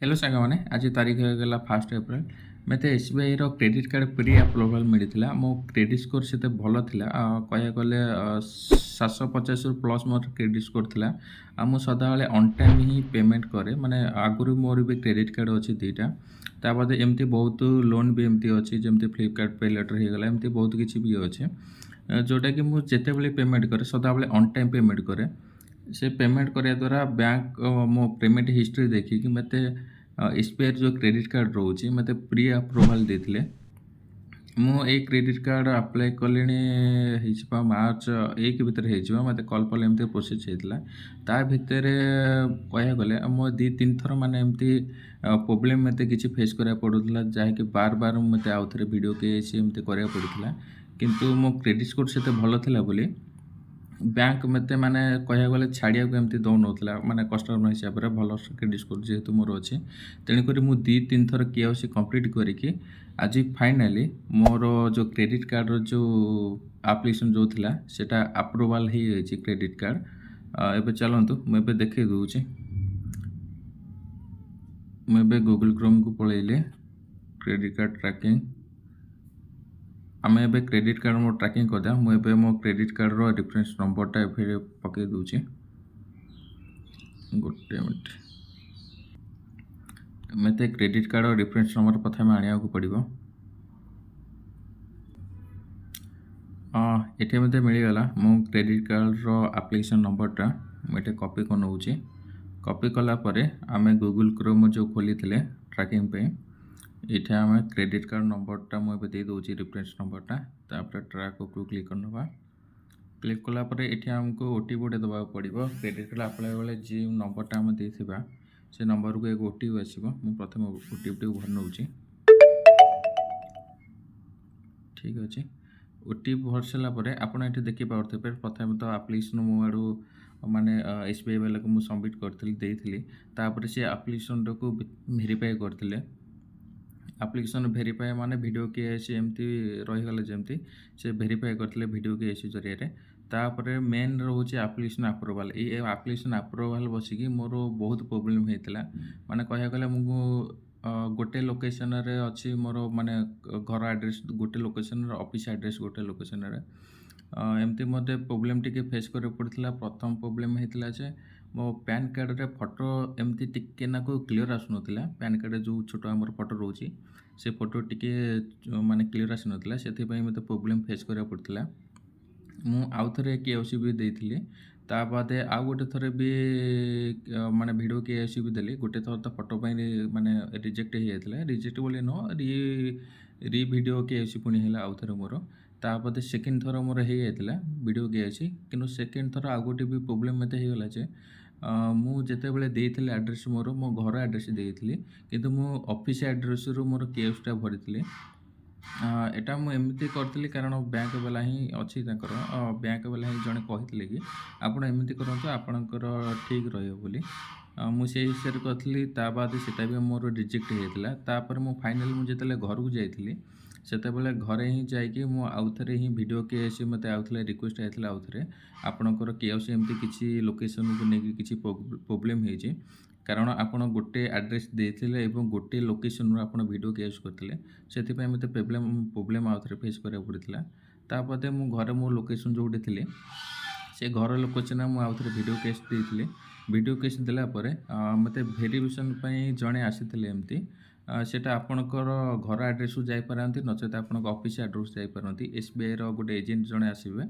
Hello साଙ୍ଗमाने आज तारीख होगला 1 April मत एसबीआई क्रेडिट कार्ड प्री अप्रूवाल मिलता मो क्रेडिट स्कोर से भल था कह गले 750 प्लस मोर क्रेडिट स्कोर था मुझे सदाबले ऑन टाइम ही पेमेंट करे माने आगुरी मोर भी क्रेडिट कार्ड अच्छी दुईटा ताद एमती बहुत लोन भी एमती अच्छी जमती फ्लिपकार्ट पे लेटर होगला एमती बहुत किसी भी अच्छे जोटा कि मुझे जिते पेमेंट करे सदाबले ऑन टाइम पेमेंट करे से पेमेंट करने द्वारा बैंक मो पेमेंट हिस्ट्री देखिकी मत एसबीआई जो क्रेडिट कार्ड रोचे मत प्री अप्रूवाल देते मु क्रेडिट कार्ड अप्लाई कले मार्च 1 भितर मत कल पल एमती प्रोसेस होता ता भितर कह गले मो 2-3 थर माने एमती प्रोब्लेम मत किसी फेस करा पड़ूला जहाँकि बार बार मत आउ थे वीडियो केस एमती करा पड़ूला किंतु मो क्रेडिट स्कोर से भल था बोली बैंक मत माने कह गले छाड़िया एमती दौन माने कस्टमर हिसाब से भल क्रेडिट स्कोर जेहेतु मोर अच्छे तेणुक मुझे 2-3 थर केवाईसी कंप्लीट करके आज फाइनाली मोर जो क्रेडिट कार्ड जो एप्लिकेशन जो थिला सेटा अप्रूवाल हो क्रेडिट कार्ड एबे चलतु मुझे देखे दूचे मुझे गूगल क्रोम को पलैले क्रेडिट कार्ड ट्रैकिंग आम a credit card more trekking करदा मुझे मो क्रेडिट कार्ड रो रेफरेंस नंबरटा ए पकई दूची गोटे मिनट मत क्रेडिट कार्ड रेफरेंस नंबर प्रथम आने को पड़ो ये मत मिलगला मो क्रेडिट कार्ड रो एप्लिकेशन नंबरटा मुझे कॉपी कर नौची कॉपी कलापर आम गूगल क्रोम जो खोली थे ट्रैकिंग पे ये आम क्रेडिट कार्ड नंबरटा मुझे दे दूसरी रेफरेंस नंबरटा तापर ट्रैक उपरू क्लिक करना क्लिक कलापर ये आमको ओटीपी गोटे देवा पड़ो क्रेडिट कार्ड अप्लाई बेले जो नंबरटा आम देथिबा से नंबर को एक ओटीपी आसो मुझे प्रथम ओटीपी भर नौची ठीक अच्छे ओटीपी भर सारापर आपड़ ये देखिपे प्रथम तो आप्लिकेसन मो आड़ू माने एसबीआई वाला को मुझे सबमिट करी से आप्लिकेसन को भेरीफाई करते आप्लिकेसन भेरीफाई माने वीडियो केसी एमती रहीगला जमती से भेरीफाई करते वीडियो केसी जरिए तापर मेन रोचे आप्लिकेसन अप्रूवाल ये आप्लिकेसन अप्रूवाल बसिकी मोर बहुत प्रोब्लेम होता माने कह गले मुझे गोटे लोकेशन रे अच्छी मोर माने घर एड्रेस गोटे लोकेशन ऑफिस एड्रेस गोटे लोकेशन रे एमती मत प्रोब्लेम टी फेस कर पड़ा प्रथम प्रोब्लेम होता है मो पैन कार्ड रे फोटो एमती टिके ना को क्लीयर आसुना पैन कार्ड जो छोट आमर फोटो रोचे से फोटो टिके माने क्लीयर आसुना से मत प्रोब्लेम फेस करा पड़ा मु आउ थे केओसी भी देती ताद आउ गोटे थर भी माने वीडियो केओसी भी देली गोटे थर तो फोटो माने रिजेक्ट हो जाता रिजेक्ट बोली न री वीडियो केओसी पुणी है आउ थे मोर तापदे सेकेंड थर मोर हो जाता वीडियो केओसी कि सेकेंड थर आउ गोटे भी प्रोब्लेम मत होगला जे मुझे देती एड्रेस मोर मो घर एड्रेस देती किंतु मो ऑफिस एड्रेस रू मोर केओसटा भरी एटा मुझे करी कारण बैंक वाला ही अच्छी बैंक वाला ही जड़े कहते कि आपड़ एमती करूँ आपणकर ठीक रोली मुझे हिसाब से करी ताद से मोर रिजेक्ट होता तापर मु फाइनाल मुझे घर को जाइली से घरे ही जाकि आउ थे ही वीडियो केसी मत आउ रिक्वेस्ट आया आउ थे आपणकर केसी एमती किसी लोकेशन को लेकिन किसी प्रोब्लेम होती कारण आपड़ गोटे एड्रेस देते गोटे लोकेशन आप वीडियो केस करते से मत प्रोब्लेम आउ थे फेस करा पड़ा तापद मु घर मो लोकेशन जोटे थी से घर लोकेशन मुझे आउ थे वीडियो केस देती वीडियो केस देलापर मत भेरिफिकेशन जड़े आसी एमती सेटा आपणकर घर एड्रेस को जापारती नचेत आप ऑफिस एड्रेस जापारती एसबीआई गोटे एजेंट जड़े आसवे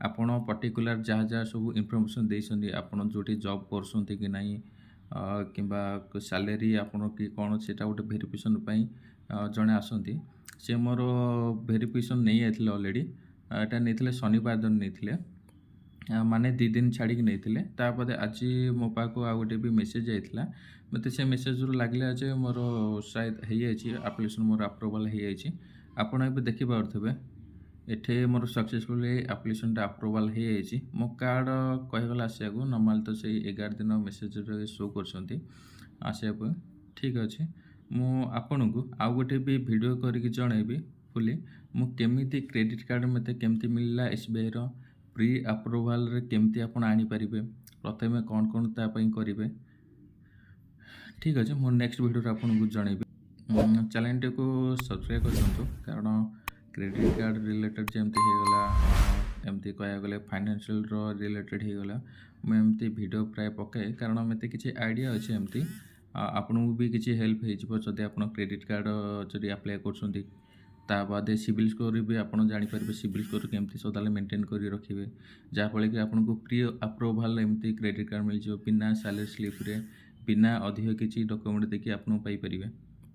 आपड़ पर्टिकुलर जहाँ जहाँ सब इनफर्मेशन देते आप जो जॉब कर कि नहीं किंबा सैलरी आपन कि कौन से गोटे भेरिफिकेशन जड़े आसती से मोर भेरिफिकेशन नहीं आते अलरेडी एटा नहीं शनिवार दिन नहीं माने 2 दिन छाड़ी नहीं तापद आज मो पाक आ गोटे भी मेसेज आइला मत से मेसेज रू लगे मोर शायद हो आप्लिकेसन मोर अप्रूवाल हो आपड़ ए देखिपे एठे मोर सक्सेसफुली एप्लिकेशन अप्रूवाल हो मो कार्ड कहगला आसिया नॉर्मल तो से 11 दिन मेसेज शो कर आसिया ठीक अच्छे मुझे को आउ गोटे भी वीडियो करके जनइबी फुली मुझे क्रेडिट कार्ड मत केमती मिलला एसबीआई प्री अप्रूवाल केमती आप आनीपारे प्रथम कौन कौन तापाई करेंगे ଠିକ୍ ଅଛି, ମୁଁ ନେକ୍ସଟ ଭିଡ଼ିଓରେ ଆପଣଙ୍କୁ ଜଣେଇବି। ଚ୍ୟାନେଲଟିକୁ ସବସ୍କ୍ରାଇବ୍ କରିଦିଅନ୍ତୁ, କାରଣ କ୍ରେଡ଼ିଟ୍ କାର୍ଡ଼ ରିଲେଟେଡ଼ ଯେମିତି ହେଇଗଲା, ଏମିତି କହିବାକୁ ଗଲେ ଫାଇନାନ୍ସିଆଲର ରିଲେଟେଡ଼ ହେଇଗଲା, ମୁଁ ଏମିତି ଭିଡ଼ିଓ ପ୍ରାୟ ପକାଏ, କାରଣ ମୋତେ କିଛି ଆଇଡ଼ିଆ ଅଛି ଏମିତି। ଆପଣଙ୍କୁ ବି କିଛି ହେଲ୍ପ ହେଇଯିବ ଯଦି ଆପଣ କ୍ରେଡ଼ିଟ୍ କାର୍ଡ଼ ଯଦି ଆପ୍ଲାଏ କରୁଛନ୍ତି। ତା ବାଦେ ସିବିଲ୍ ସ୍କୋର ବି ଆପଣ ଜାଣିପାରିବେ, ସିବିଲ୍ ସ୍କୋର କେମିତି ସଦାବେଳେ ମେଣ୍ଟେନ୍ କରି ରଖିବେ, ଯାହାଫଳରେ କି ଆପଣଙ୍କୁ ପ୍ରି ଆପ୍ରୁଭାଲ୍ ଏମିତି କ୍ରେଡ଼ିଟ୍ କାର୍ଡ଼ ମିଳିଯିବ ବିନା ସାଲାରୀ ସ୍ଲିପ୍ରେ, ବିନା ଅଧିକ କିଛି ଡକ୍ୟୁମେଣ୍ଟ ଦେଇକି ଆପଣ ପାଇପାରିବେ।